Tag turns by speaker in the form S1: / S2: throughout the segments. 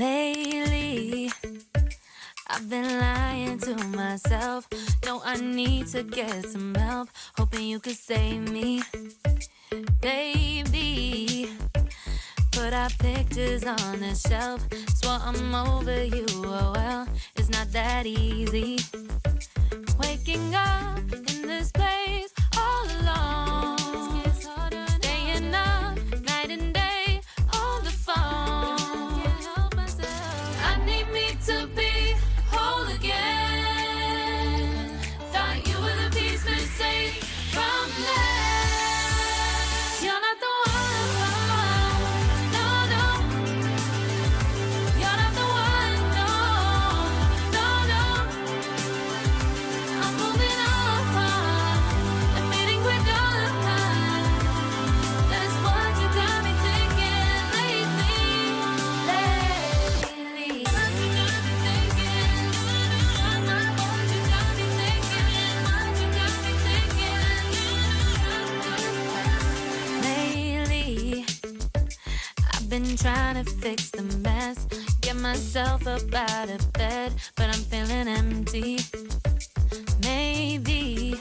S1: Lately, I've been lying to myself. No, I need to get some help. Hoping you could save me, baby. Put our pictures on the shelf. Swore I'm over you, oh well, it's not that easy. Waking up in this place all alone. Staying up night and day on the phone. I need me to be whole again. Thought you were the piece missing from that. You're not the been trying to fix the mess, get myself up out of bed, but I'm feeling empty. Maybe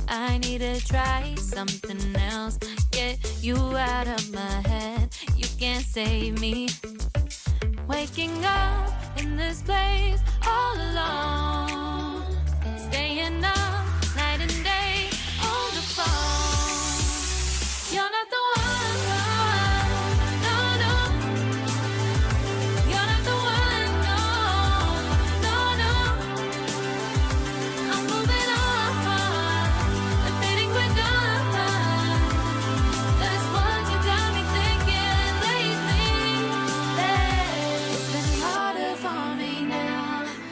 S1: I need to try something else, get you out of my head. You can't save me. Waking up in this place all alone, staying up night and day on the phone. You're not the one.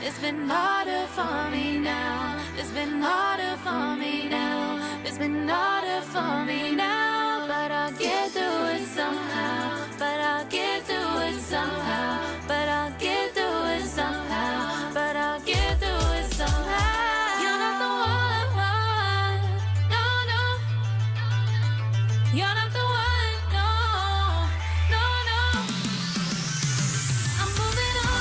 S1: It's been harder for me now. It's been harder for me now. It's been harder for me now. But I'll get through it somehow. But I'll get through it somehow. But I'll get through it somehow. But I'll get through it somehow. You're not the one. No, no. You're not the one. No, no, no. I'm moving on.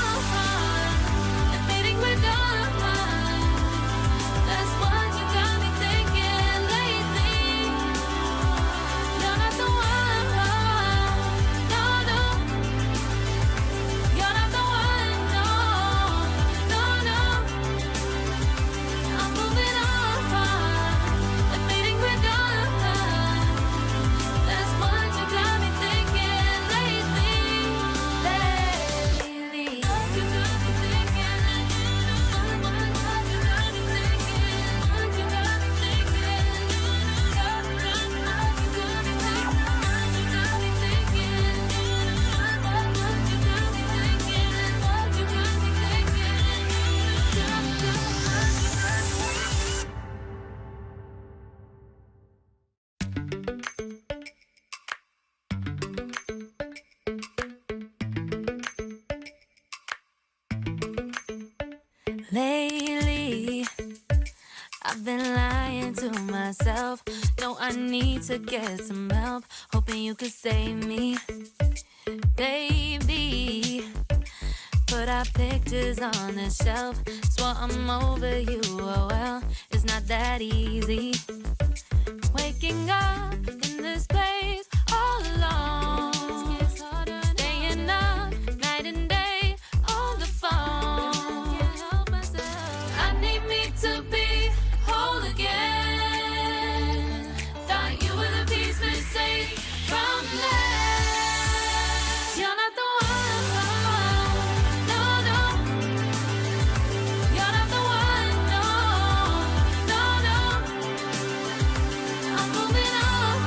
S1: That's what you got me thinking lately. You're not the one. No, no. You're not the one. No, no, no. I'm moving on. Admitting we're done. That's what you got me thinking lately. Lately. You got me thinking. Lately, I've been lying to myself. No, I need to get some help. Hoping you could save me, baby. Put our pictures on the shelf. Swore I'm over you, oh well, it's not that easy. Waking up in this place all alone. Staying up night and day on the phone. I need me to be whole again. Thought you were the piece missing from that. You're not the one. No, no. You're not the one. No, no, no. I'm moving on.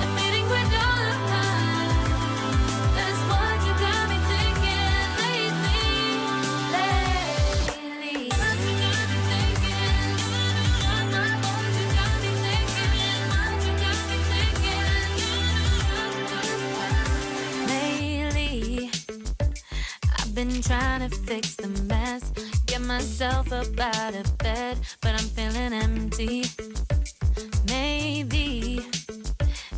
S1: Admitting we're done. That's what you got me thinking lately. Lately, I've been trying to fix the mess, get myself up out of bed, but I'm feeling empty. Maybe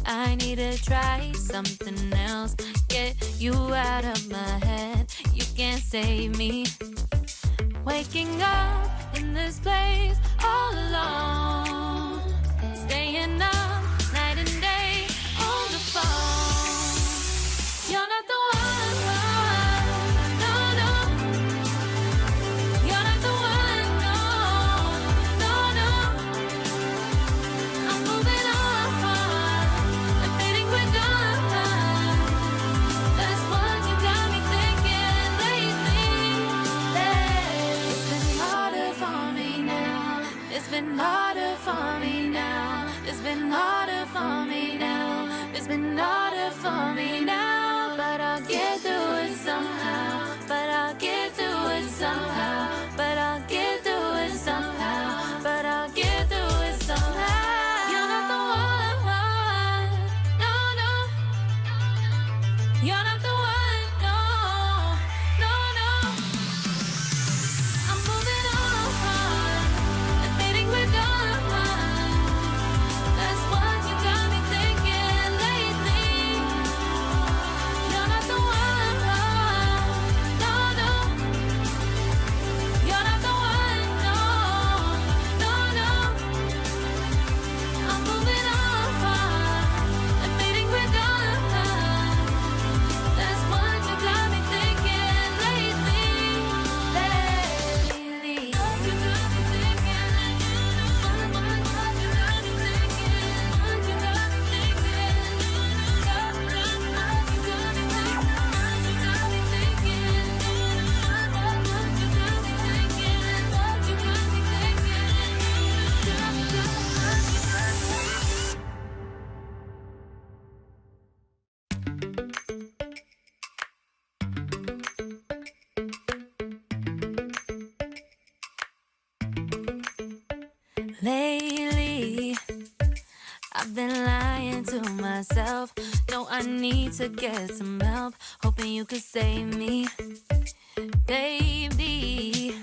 S1: I need to try something else, get you out of my head. You can't save me. Waking up in this place all alone, staying up night and day on the phone. You're not the one, no, no. You're not the one, no, no, no. I'm moving on, I'm fading quick on. That's what you got me thinking lately. It's been harder for me now. It's been harder for me now. It's been harder for me now. It's been harder for me now. But I'll get through it somehow. But I'll get through it somehow. But I'll get through it somehow. But I'll get through it somehow. You're not the one, no, no. You're not the one, no, no, no. I'm moving on, I'm fading with dawn. That's what you got me thinking lately. You're not the one, no, no. You're not the one, no, no, no. I'm moving on, I'm fading with dawn. That's what you got me thinking lately. What you got me thinking? What you got me thinking? What you got me thinking? What you got me thinking? What you got me thinking? What you got me thinking? What you got me thinking? Lately, I've been lying to myself. No, I need to get some help. Hoping you could save me, baby.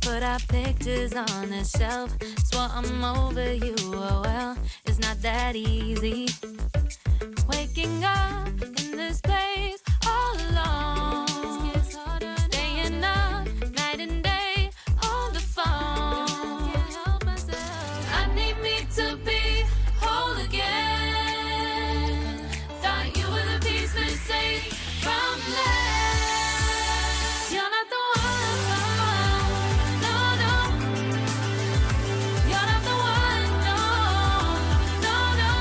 S1: Put our pictures on the shelf. Swore I'm over you, oh well, it's not that easy. Waking up in this place all alone, staying up night and day on the phone. Can't help myself. I need me to be whole again. Thought you were the piece missing from last. You're not the one, no, no. You're not the one, no, no, no.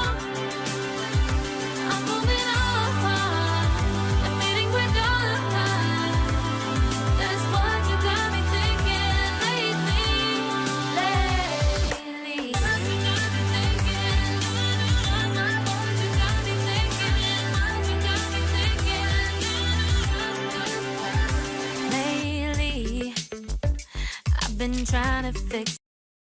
S1: I'm moving on, I'm fading with dawn. That's what you got me thinking lately. What you got me thinking? What you got me thinking? What you got me thinking? Lately, I've been trying to fix